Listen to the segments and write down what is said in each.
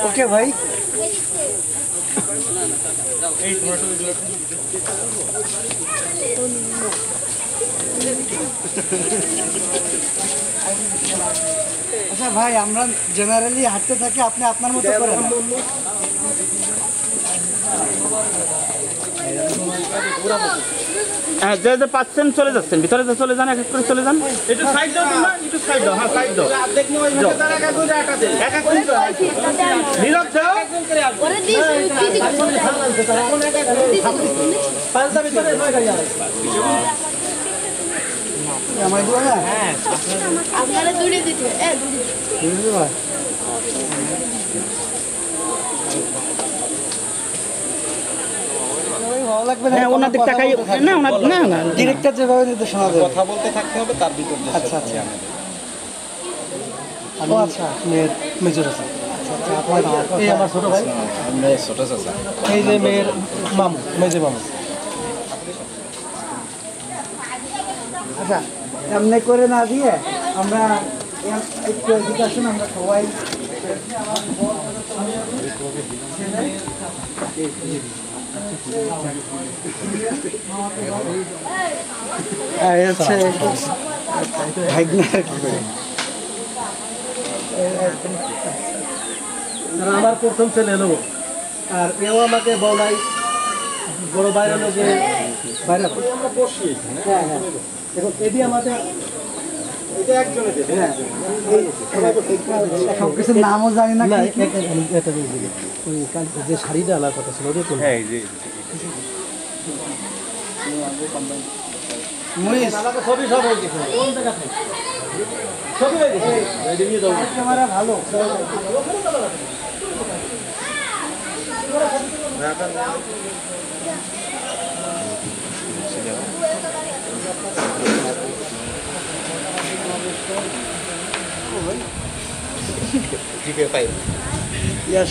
ওকে ভাই আচ্ছা ভাই আমরা জেনারেলি হাঁটতে থাকি আপনি আপনার মতো করেন হ্যাঁ যে যে পাচ্ছেন চলে যাচ্ছেন ভিতরে চলে যান এক এক করে চলে যান একটু সাইড দাও তোমরা একটু সাইড দাও হ্যাঁ সাইড দাও নীরব যাও আমায় দিও না হ্যাঁ আপনারা দূরে দিতে ভালো লাগবে না হ্যাঁ ওনার দিক তাকাই না ওনার না না ডিরেক্টর যেভাবে নির্দেশনা দেবে কথা বলতে থাকতে হবে তার বিপরীতে আচ্ছা আচ্ছা ও আচ্ছা মেয়ের মেজর আছে আচ্ছা আপনার এই আমার ছোট ভাই আমি ছোট চাচা এই যে মেয়ের মামু মেজে মামু আচ্ছা এমনি করে না দিয়ে আমরা একটু এদিকে আসুন আমরা সবাই আমার প্রথম ছেলে এলো আর এও আমাকে বলাই বড় বাইরে হলো যে বাইরে হ্যাঁ হ্যাঁ এখন এটি আমাদের সব কিছুর নামও জানি না যে শাড়িটা আলার কথা ছিল ছবি সব হয়ে গেছে ছবি হয়ে গেছে ক্যামেরা ভালো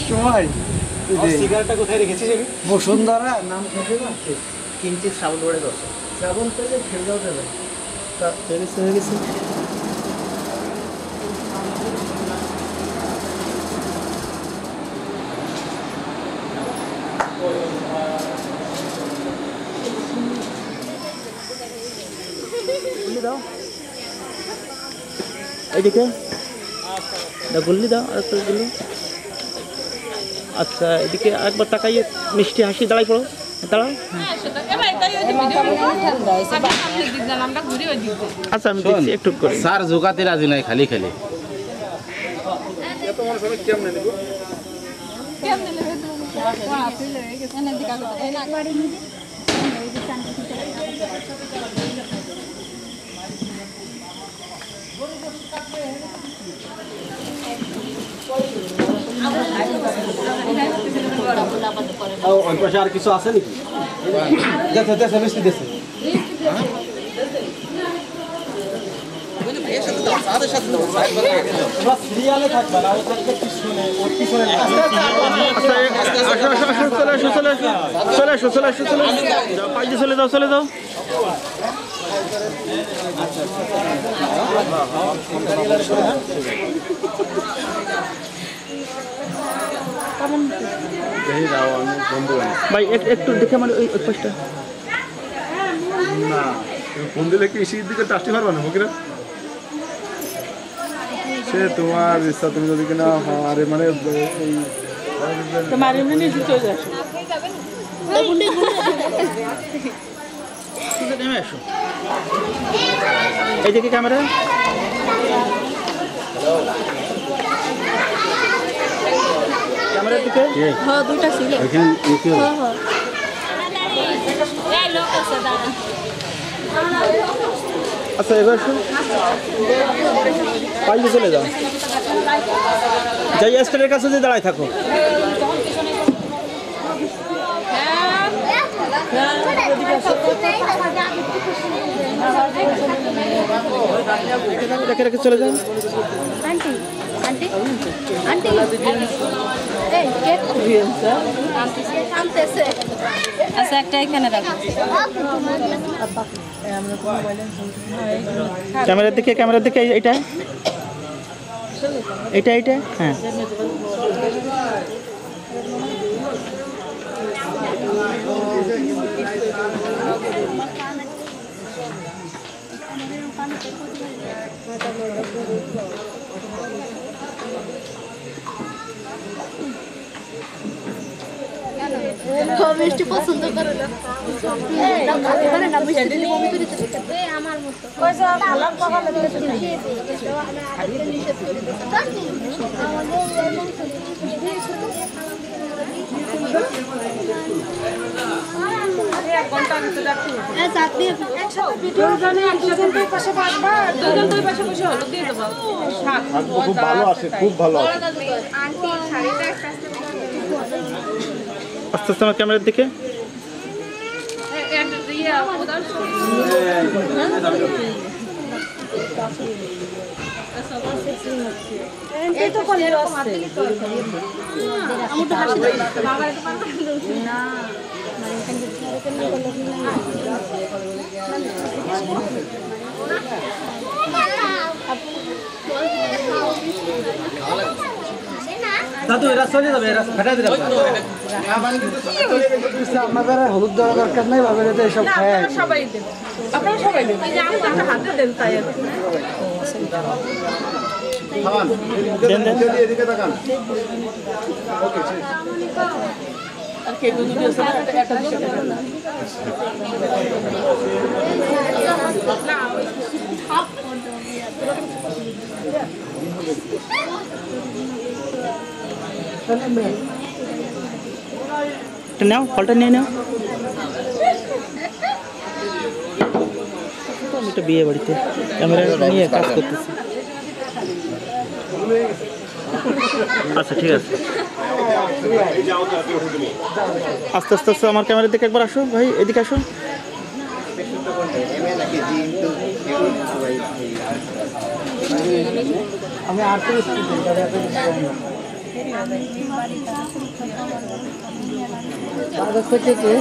সময় সিগারেটটা কোথায় রেখেছিস বসুন্ধরা নাম থেকে কিঞ্চিত শ্রাবণ পড়ে দশ শ্রাবণ থেকে খেলতেও দেবে তা হয়ে গেছে দাও এইদিকে গুল্লি দাও আর একটা গুল্লি আচ্ছা এদিকে একবার তাকাইয়ে মিষ্টি হাসি দাঁড়াই পড়ো দাঁড়াও আচ্ছা আমি দেখছি একটু করে স্যার জোগাতে রাজি নাই খালি খালি আর কিছু আছে নাকি দেখো দেখো মিষ্টি দিয়েছে সিরিয়ালে থাকবে না ও থাকবে পিছনে ওর পিছনে চলে যাও চলে যাও ভাই একটু দেখে আমার ওই পাশটা না ফোন দিলে কি শীত দিকে টাস্টি পারবা না বুকিরা সে তোমার ইচ্ছা তুমি যদি কিনা আরে মানে এই তোমার এমনি চলে যাস নেমে আসো এই দেখি ক্যামেরা ক্যামেরার দিকে হ্যাঁ দুইটা ছিল হ্যাঁ হ্যাঁ এই লোক আছে দাঁড়া আচ্ছা এবার পাইলে চলে যাও যাই স্টেটের কাছে যে দাঁড়ায় থাকো রেখে রেখে চলে যান আন্টি আন্টি আন্টি এই কে আন্টি আনতেছে আচ্ছা একটা এখানে রাখো ক্যামেরার দিকে এইটা এইটা এইটা হ্যাঁ মিষ্টি পছন্দ করে না আমার মতো খুব ভালো আসে, খুব ভালো আসে। আস্তে আস্তে আমার ক্যামেরার দিকে দাদু এরা চলে যাবে, এরা ফেটা দিলাম। আপনাদের আর হলুদ দেওয়ার দরকার নেই, বাবার এটা এসব খায়। সবাই দেন, আপনারা সবাই দেন, এই যে আপনারা হাতে দেন তাই আর কি। দেন দেন এদিকে তাকান। আর কে দুধ দিয়েছে না একটা দিছে না নাও ফলটা নিয়ে নাও। আমি তো বিয়ে বাড়িতে ক্যামেরা নিয়ে কাজ করতেছি। আচ্ছা ঠিক আছে, আস্তে আস্তে আস্তে আমার ক্যামেরার দিকে একবার আসো ভাই, এদিকে আসো। আমি আর্টিস্ট থেকে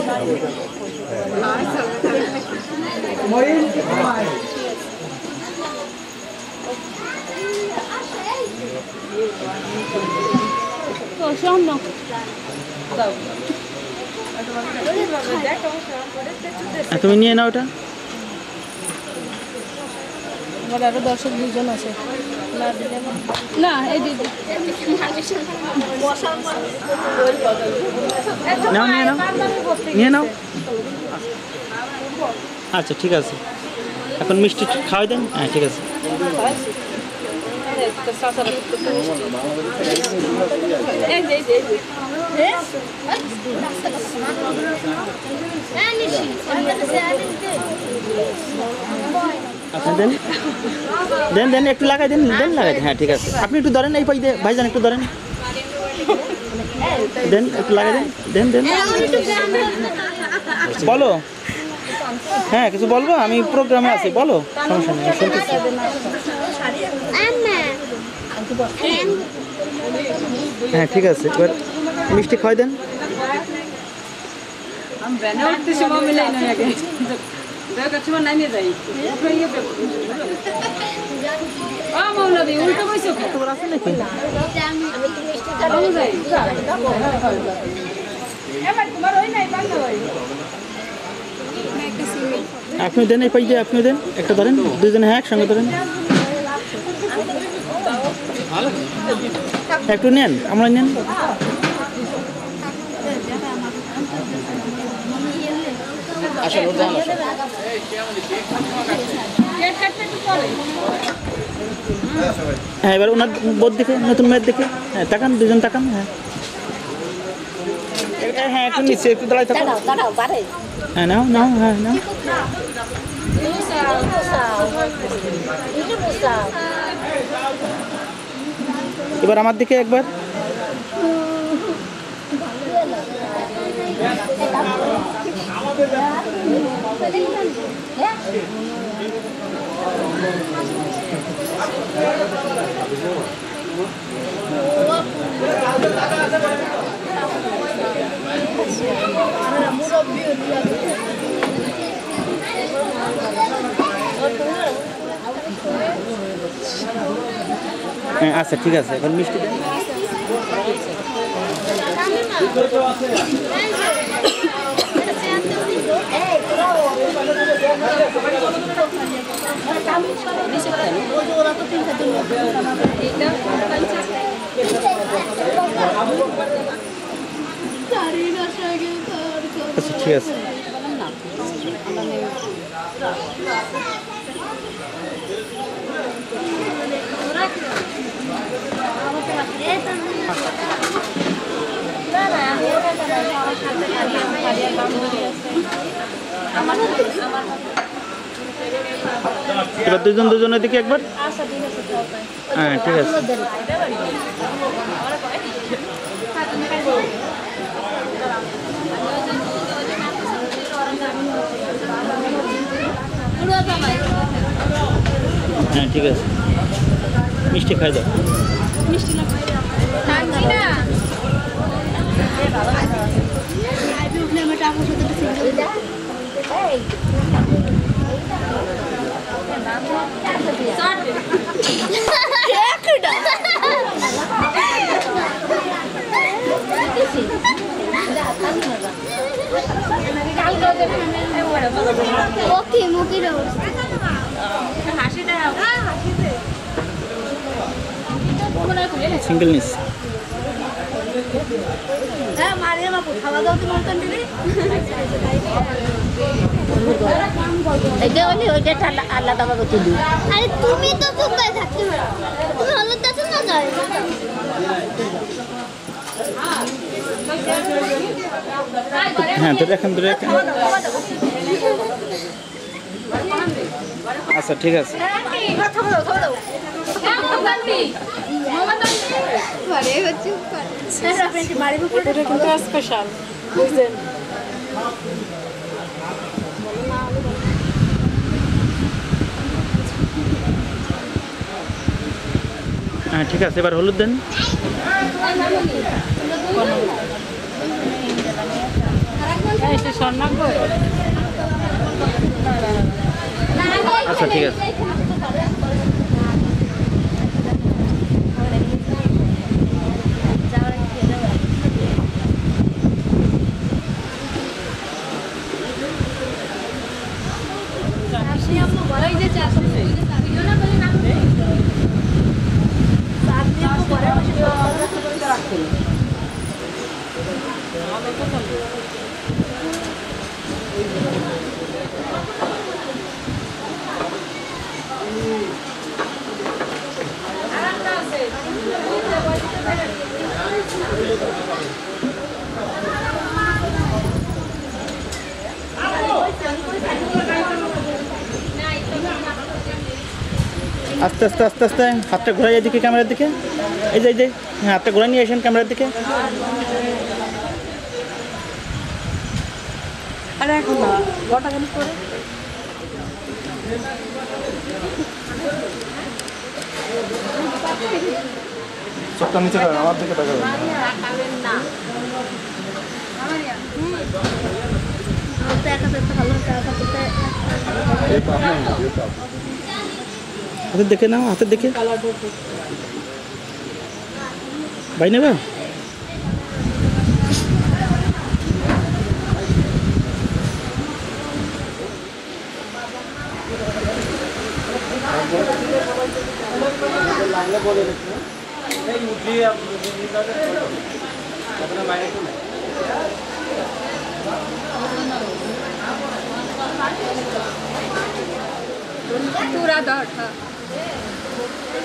তুমি নিয়ে নাও ওটা। আমার আরো দর্শক দুজন আছে না এই দিদি নাও নিয়ে নাও, নিয়ে নাও। আচ্ছা ঠিক আছে, এখন মিষ্টি খাওয়াই দেন। হ্যাঁ ঠিক আছে। আচ্ছা দেন দেন দেন, একটু লাগাই দেন, দেন লাগাই দেন। হ্যাঁ ঠিক আছে, আপনি একটু ধরেন এই পাই দিয়ে, ভাইজান একটু ধরেন, দেন একটু লাগাই দেন, দেন দেন। বলো, হ্যাঁ কিছু বলবো, আমি প্রোগ্রামে আছি, বলো, সমস্যা নেই, শুনতেছি। হ্যাঁ ঠিক আছে, এবার মিষ্টি খাওয়াই দেন। हम बहने उठते समय मिले नहीं आगे देख अच्छा नहीं नहीं जाई उठे ये पे आ मौलवी उल्टा कैसे को তোর আছে নাকি? हम जाई ए भाई तुम्हारा होई नहीं बंद होई আপনি দেন এই পাই দিয়ে, আপনি দেন, একটা ধরেন, দুইজনে হ্যাঁ একসঙ্গে ধরেন, একটু নেন, আমরা নেন। হ্যাঁ এবার ওনার বোধ দেখে, নতুন মেয়ের দেখে, হ্যাঁ তাকান, দুজন তাকান। হ্যাঁ হ্যাঁ একটু নিচে, একটু দাঁড়ায় থাকুন। হ্যাঁ নাও নাও, হ্যাঁ নাও। এবার আমার দিকে একবার। হ্যাঁ আচ্ছা ঠিক আছে, এখন মিষ্টি দেন। আচ্ছা ঠিক আছে। এবার দুজন দুজনের দিকে একবার। হ্যাঁ ঠিক আছে। হ্যাঁ ঠিক আছে, মিষ্টি খাই দাও। ওকে মুকির সিঙ্গেল নিস। হ্যাঁ মারিয়া বাপু খাওয়া দাওয়া তো মতন দিবি ওইটা আলাদা ভাবে তুলি। আরে তুমি তো চুপ করে থাকতে পারো, তুমি হলুদ দাস না যায়। হ্যাঁ তো দেখেন তো দেখেন। আচ্ছা ঠিক আছে। এটা কিন্তু স্পেশাল বুঝলেন। হ্যাঁ ঠিক আছে, এবার হলুদ দেন। আচ্ছা ঠিক আছে। আস্তে আস্তে আস্তে আস্তে হাতটা ঘোরাই এদিকে ক্যামেরার দিকে। এই যে এই যে, হ্যাঁ হাতটা ঘোরা নিয়ে আসেন ক্যামেরার দিকে। আরে এখন না গোটা গান করে চোখটা নিচে করেন, আমার দিকে তাকাবেন। হাতের দেখে নাও, হাতের দেখে ভাই নেবে।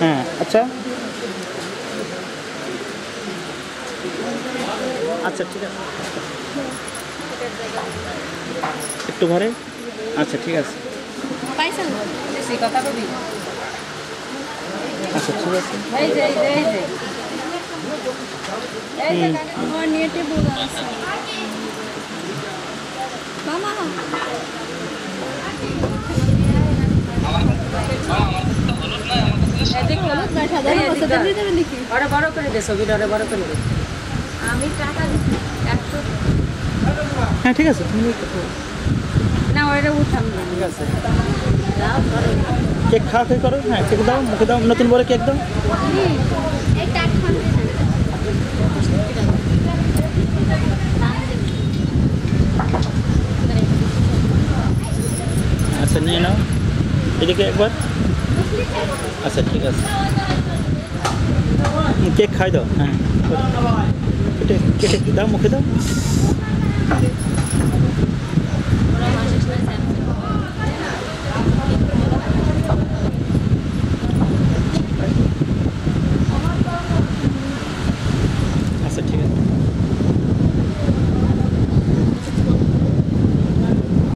হ্যাঁ আচ্ছা আচ্ছা ঠিক আছে, একটু ঘরে। আচ্ছা ঠিক আছে, আচ্ছা ঠিক আছে। বড় করে দে ছবিটা, বড় করে দে। আমি টাকা 100 হ্যাঁ ঠিক আছে তুমি না ওইটা উঠাম না ঠিক আছে কেক খাওয়া খেয়ে করো হ্যাঁ কেক দাও মুখে দাও নতুন বলে কেক দাও একটা খান আচ্ছা নিয়ে নাও এদিকে একবার আচ্ছা ঠিক আছে কেক খাই দাও হ্যাঁ কেটে কেটে দাও মুখে দাও